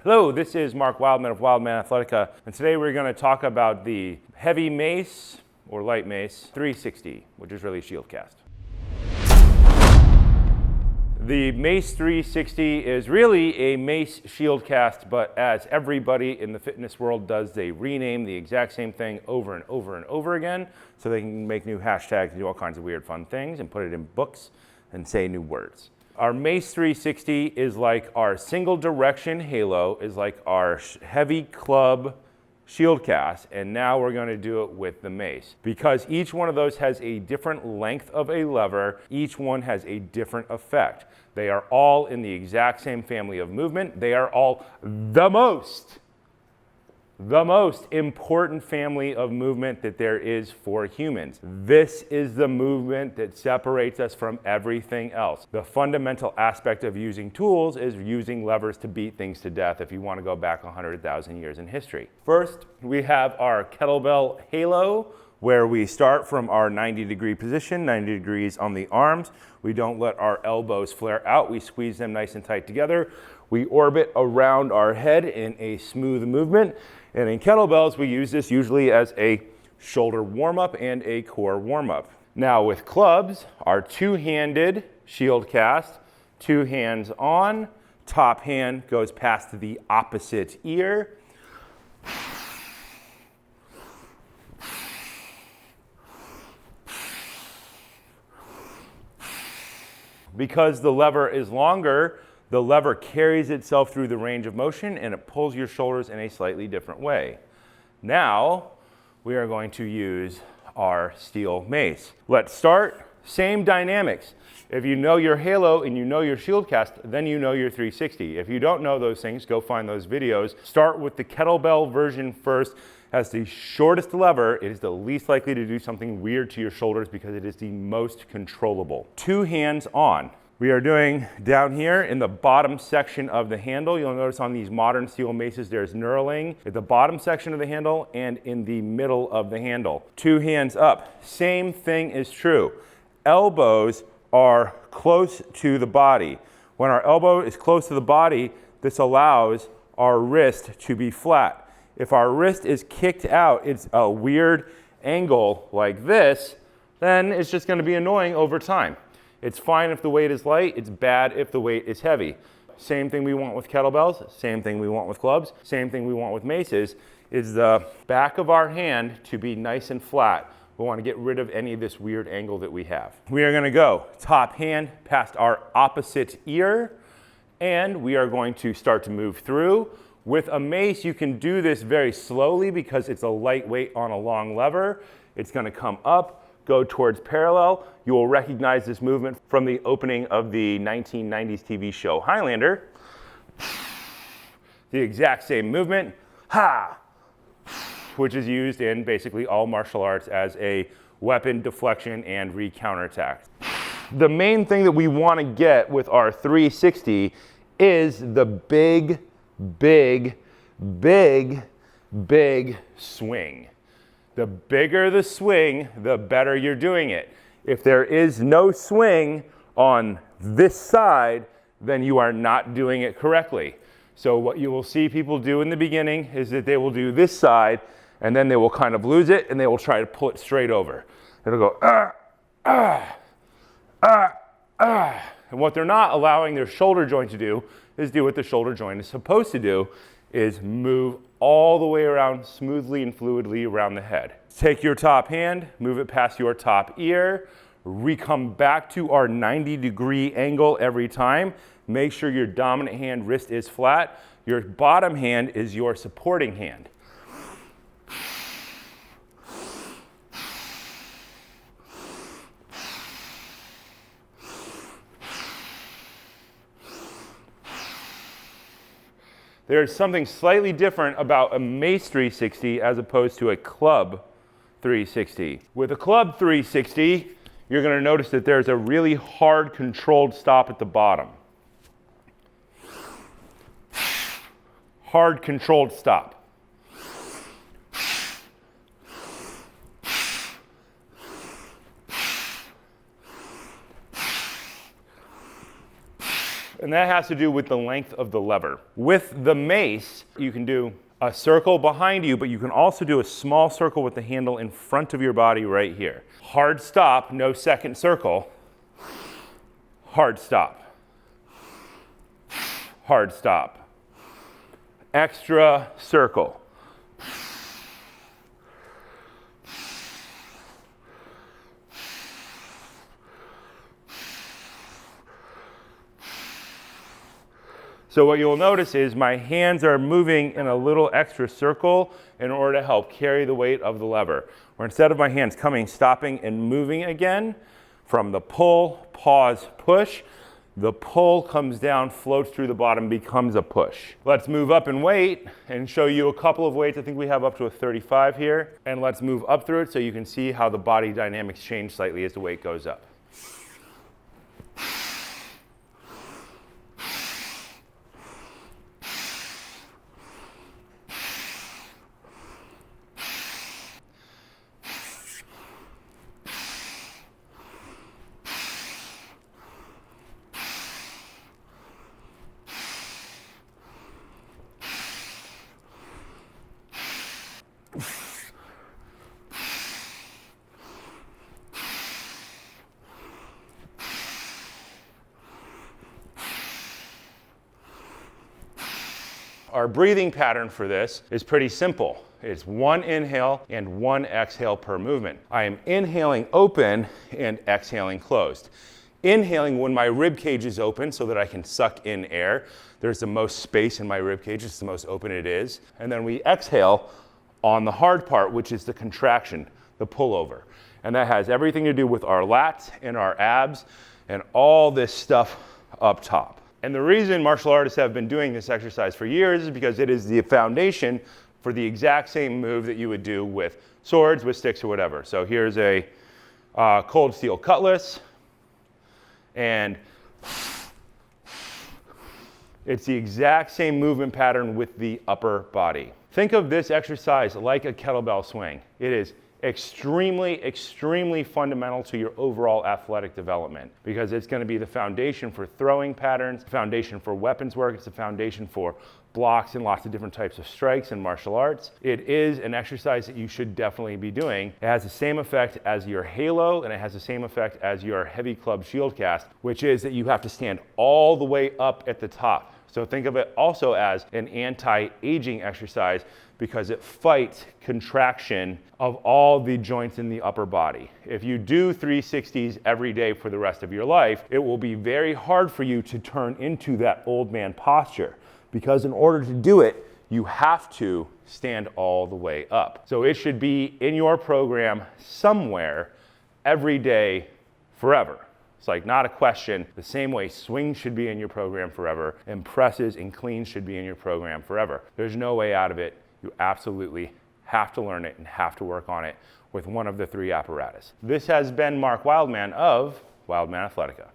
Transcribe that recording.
Hello, this is Mark Wildman of Wildman Athletica, and today we're going to talk about the heavy mace, or light mace, 360, which is really shield cast. The Mace 360 is really a Mace shield cast, but as everybody in the fitness world does, they rename the exact same thing over and over and over again, so they can make new hashtags and do all kinds of weird fun things and put it in books and say new words. Our Mace 360 is like our single direction halo, is like our heavy club shield cast, and now we're going to do it with the mace. Because each one of those has a different length of a lever, each one has a different effect. They are all in the exact same family of movement. They are all the most important family of movement that there is for humans. This is the movement that separates us from everything else. The fundamental aspect of using tools is using levers to beat things to death if you want to go back 100,000 years in history. First, we have our Kettlebell Halo, where we start from our 90-degree position, 90 degrees on the arms. We don't let our elbows flare out. We squeeze them nice and tight together. We orbit around our head in a smooth movement. And in kettlebells, we use this usually as a shoulder warm-up and a core warm-up. Now with clubs, our two-handed shield cast, two hands on, top hand goes past the opposite ear. Because the lever is longer, the lever carries itself through the range of motion and it pulls your shoulders in a slightly different way. Now, we are going to use our steel mace. Let's start, same dynamics. If you know your halo and you know your shield cast, then you know your 360. If you don't know those things, go find those videos. Start with the kettlebell version first. Has the shortest lever, it is the least likely to do something weird to your shoulders because it is the most controllable. Two hands on. We are doing down here in the bottom section of the handle. You'll notice on these modern steel maces, there's knurling at the bottom section of the handle and in the middle of the handle. Two hands up. Same thing is true. Elbows are close to the body. When our elbow is close to the body, this allows our wrist to be flat. If our wrist is kicked out, it's a weird angle like this, then it's just going to be annoying over time. It's fine if the weight is light, it's bad if the weight is heavy. Same thing we want with kettlebells, same thing we want with clubs, same thing we want with maces, is the back of our hand to be nice and flat. We want to get rid of any of this weird angle that we have. We are going to go top hand past our opposite ear, and we are going to start to move through. With a mace, you can do this very slowly because it's a lightweight on a long lever. It's going to come up, go towards parallel. You will recognize this movement from the opening of the 1990s TV show Highlander. The exact same movement, ha, which is used in basically all martial arts as a weapon deflection and re-counterattack. The main thing that we want to get with our 360 is the big swing. The bigger the swing, the better you're doing it. If there is no swing on this side, then you are not doing it correctly. So what you will see people do in the beginning is that they will do this side, and then they will kind of lose it, and they will try to pull it straight over. It'll go, And what they're not allowing their shoulder joint to do is do what the shoulder joint is supposed to do, is move all the way around smoothly and fluidly around the head. Take your top hand, move it past your top ear, come back to our 90-degree angle every time. Make sure your dominant hand wrist is flat. Your bottom hand is your supporting hand. There's something slightly different about a Mace 360 as opposed to a club 360. With a club 360, you're going to notice that there's a really hard controlled stop at the bottom. Hard controlled stop. And that has to do with the length of the lever. With the mace, you can do a circle behind you, but you can also do a small circle with the handle in front of your body right here. Hard stop, no second circle. Hard stop. Hard stop. Extra circle. So what you'll notice is my hands are moving in a little extra circle in order to help carry the weight of the lever. Where instead of my hands coming, stopping, and moving again, from the pull, pause, push, the pull comes down, floats through the bottom, becomes a push. Let's move up in weight and show you a couple of weights. I think we have up to a 35 here. And let's move up through it so you can see how the body dynamics change slightly as the weight goes up. Our breathing pattern for this is pretty simple. It's one inhale and one exhale per movement. I am inhaling open and exhaling closed. Inhaling when my rib cage is open so that I can suck in air. There's the most space in my rib cage, it's the most open it is. And then we exhale on the hard part, which is the contraction, the pullover. And that has everything to do with our lats and our abs and all this stuff up top. And the reason martial artists have been doing this exercise for years is because it is the foundation for the exact same move that you would do with swords, with sticks, or whatever. So here's a cold steel cutlass, and it's the exact same movement pattern with the upper body. Think of this exercise like a kettlebell swing. It is extremely, extremely fundamental to your overall athletic development because it's going to be the foundation for throwing patterns, the foundation for weapons work, it's the foundation for blocks and lots of different types of strikes in martial arts. It is an exercise that you should definitely be doing. It has the same effect as your halo, and it has the same effect as your heavy club shield cast, which is that you have to stand all the way up at the top. So think of it also as an anti-aging exercise because it fights contraction of all the joints in the upper body. If you do 360s every day for the rest of your life, it will be very hard for you to turn into that old man posture because in order to do it, you have to stand all the way up. So it should be in your program somewhere every day forever. It's like not a question. The same way swings should be in your program forever and presses and cleans should be in your program forever. There's no way out of it. You absolutely have to learn it and have to work on it with one of the three apparatus. This has been Mark Wildman of Wildman Athletica.